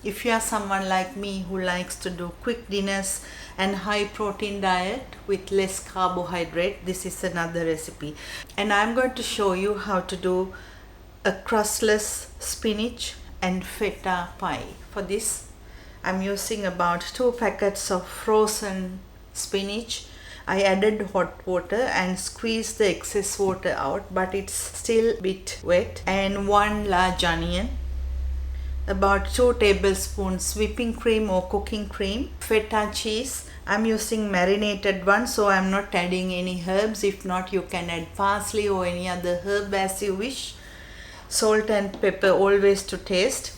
If you are someone like me who likes to do quick dinners and high protein diet with less carbohydrate, this is another recipe. And I'm going to show you how to do a crustless spinach and feta pie. For this, I'm using about 2 packets of frozen spinach. I added hot water and squeezed the excess water out, but it's still a bit wet. And 1 large onion, about 2 tablespoons whipping cream or cooking cream, feta cheese. I'm using marinated one, so I'm not adding any herbs. If not, you can add parsley or any other herb as you wish. Salt and pepper always to taste.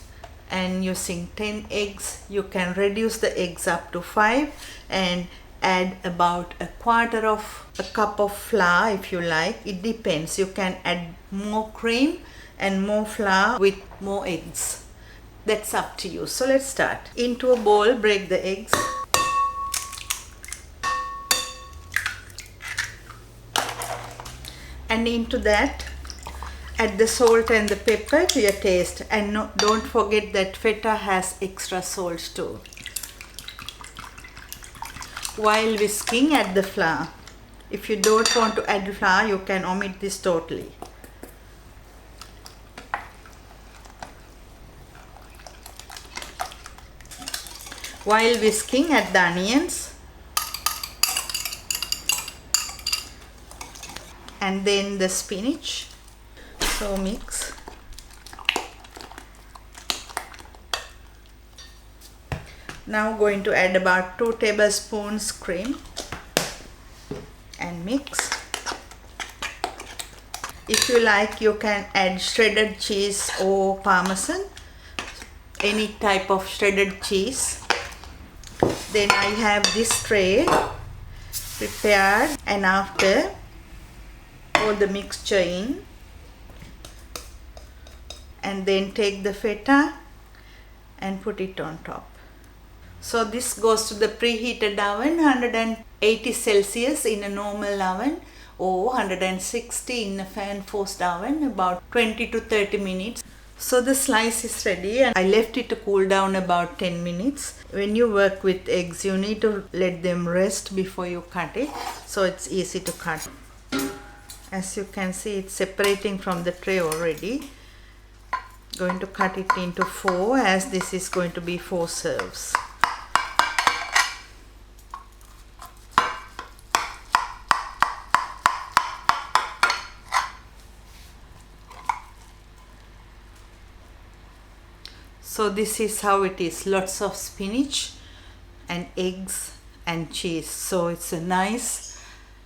And using 10 eggs, you can reduce the eggs up to 5 and add about a quarter of a cup of flour if you like. It depends. You can add more cream and more flour with more eggs. That's up to you. So let's start. Into a bowl, break the eggs. And into that, add the salt and the pepper to your taste. And no, don't forget that feta has extra salt too. While whisking, add the flour. If you don't want to add flour, you can omit this totally. While whisking, add the onions and then the spinach. So mix. Now going to add about 2 tablespoons cream and mix. If you like, you can add shredded cheese or parmesan, any type of shredded cheese. Then I have this tray prepared, and after pour the mixture in and then take the feta and put it on top. So this goes to the preheated oven, 180 Celsius in a normal oven or 160 in a fan forced oven, about 20 to 30 minutes. So the slice is ready and I left it to cool down about 10 minutes. When you work with eggs, you need to let them rest before you cut it, so it's easy to cut. As you can see, it's separating from the tray already. Going to cut it into 4, as this is going to be 4 serves. So this is how it is. Lots of spinach and eggs and cheese. So it's a nice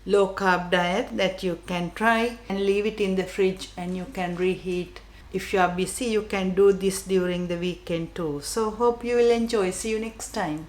low carb diet that you can try and leave it in the fridge and you can reheat. If you are busy, you can do this during the weekend too. So hope you will enjoy. See you next time.